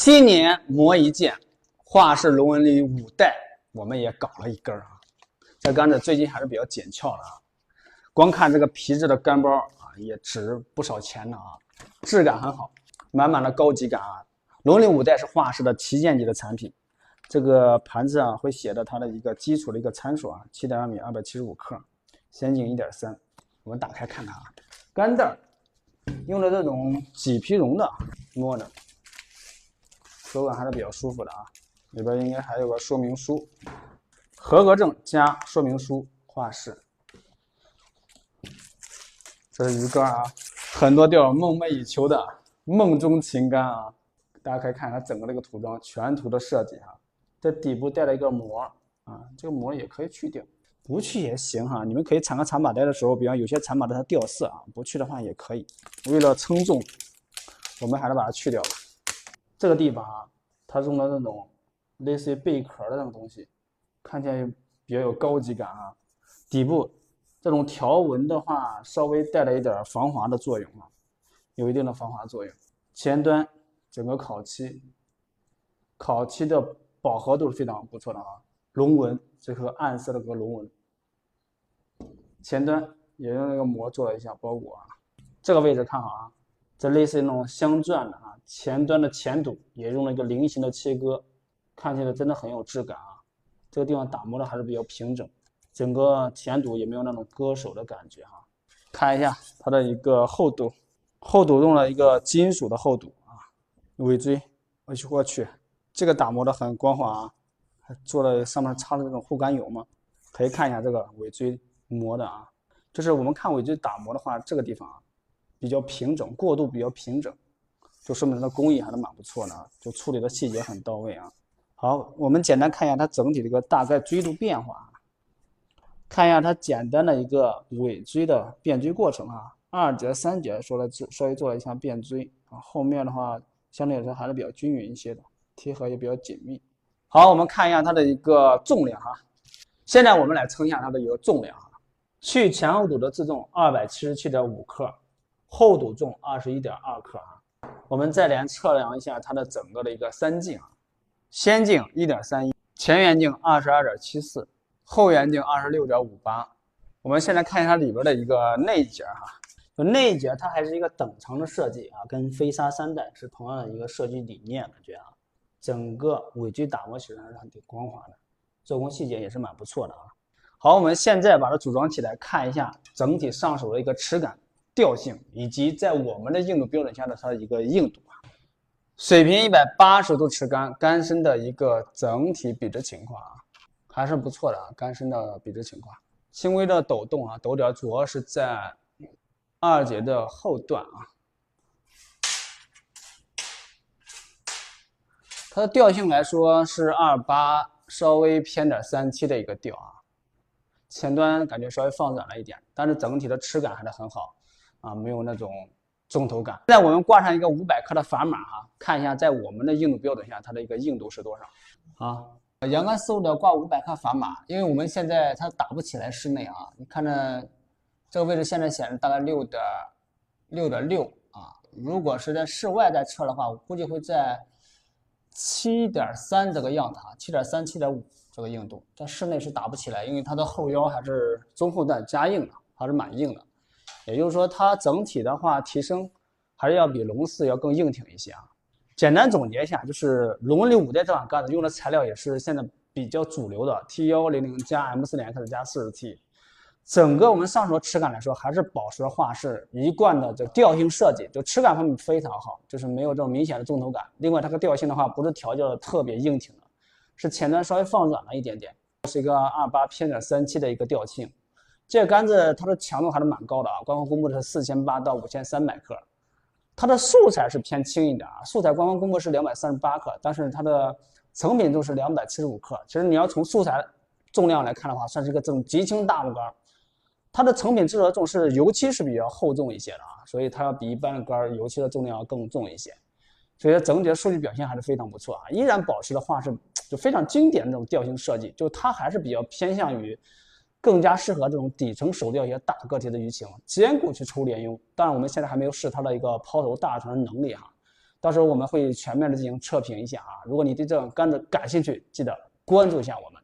7年磨一剑，画室龙纹里5代，我们也搞了一根啊。这杆子最近还是比较紧俏的啊，光看这个皮质的杆包啊，也值不少钱呢啊，质感很好，满满的高级感啊。龙鳞5代是画室的旗舰级的产品，这个盘子啊会写的它的一个基础的一个参数啊，7.2米，275克，先进1.3。我们打开看看啊，杆带用的这种麂皮绒的，摸着手感还是比较舒服的啊。里边应该还有个说明书，合格证加说明书，画室。这是鱼竿啊，很多钓友梦寐以求的梦中情竿啊。大家可以看它整个这个涂装，全图的设计哈。这底部带了一个膜啊，这个膜也可以去掉，不去也行哈。你们可以缠个长把带的时候，比方有些长把带它掉色啊，不去的话也可以。为了称重，我们还是把它去掉了。这个地方啊，它用的那种类似于贝壳的那种东西，看起来比较有高级感啊。底部这种条纹的话，稍微带了一点防滑的作用啊，有一定的防滑作用。前端整个烤漆的饱和度是非常不错的啊，龙纹这颗暗色的个龙纹，前端也用那个膜做了一下包裹啊。这个位置看好啊，这类似于那种镶钻的啊，前端的前堵也用了一个菱形的切割，看起来真的很有质感啊。这个地方打磨的还是比较平整，整个前堵也没有那种割手的感觉哈。看一下它的一个厚度，厚堵用了一个金属的厚堵啊。尾椎，我去，这个打磨的很光滑啊，还做了上面擦了这种护杆油嘛，可以看一下这个尾椎磨的啊。就是我们看尾椎打磨的话，这个地方啊比较平整，过渡比较平整，就说明它的工艺还是蛮不错的啊，就处理的细节很到位啊。好，我们简单看一下它整体的一个大概锥度变化，看一下它简单的一个尾椎的变锥过程啊，2节3节稍微做了一下变锥啊，后面的话相对来说还是比较均匀一些的，贴合也比较紧密。好，我们看一下它的一个重量哈，现在我们来称一下它的一个重量啊，去前后堵的自重277.5克，后堵重21.2克啊。我们再来测量一下它的整个的一个三径啊，先径1.31，前缘径22.74，后缘径26.58。我们现在看一下里边的一个内节哈，内节它还是一个等层的设计啊，跟飞鲨3代是同样的一个设计理念，感觉啊，整个尾椎打磨起来还是很光滑的，做工细节也是蛮不错的啊。好，我们现在把它组装起来，看一下整体上手的一个齿感、调性，以及在我们的硬度标准下的它的一个硬度啊。水平180度持杆，杆身的一个整体笔直情况啊，还是不错的啊，杆身的笔直情况，轻微的抖动啊，抖点主要是在2节的后段啊。它的调性来说是28，稍微偏点37的一个调啊。前端感觉稍微放软了一点，但是整体的齿感还是很好啊，没有那种重头感。现在我们挂上一个500克的砝码哈，看一下在我们的硬度标准下，它的一个硬度是多少啊？阳干丝的挂500克砝码，因为我们现在它打不起来室内啊，你看着这个位置现在显示大概6.6啊，如果是在室外再测的话，我估计会在7.3这个样子哈，7.3、7.5这个硬度，在室内是打不起来，因为它的后腰还是中后段加硬的，还是蛮硬的。也就是说，它整体的话提升还是要比龙4要更硬挺一些啊。简单总结一下，就是龙纹里5代这款杆子用的材料也是现在比较主流的 T1100加 M4.X 加 40T。整个我们上手齿感来说，还是保持了画室一贯的这调性设计，就齿感方面非常好，就是没有这种明显的重头感。另外，它个调性的话，不是调教的特别硬挺的，是前端稍微放软了一点点，是一个28偏点37的一个调性。这个杆子它的强度还是蛮高的啊，官方公布的是4800到5300克，它的素材是偏轻一点啊，素材官方公布是238克，但是它的成品重是275克。其实你要从素材重量来看的话，算是一个这种极轻大木杆。它的成品制作重是油漆是比较厚重一些的啊，所以它要比一般的杆油漆的重量要更重一些，所以整体的数据表现还是非常不错啊，依然保持的话是就非常经典的这种调性设计，就它还是比较偏向于更加适合这种底层手钓一些大个体的鱼情，兼顾去抽连用。当然我们现在还没有试它的一个抛投大船的能力哈，到时候我们会全面的进行测评一下啊。如果你对这种杆子感兴趣，记得关注一下我们。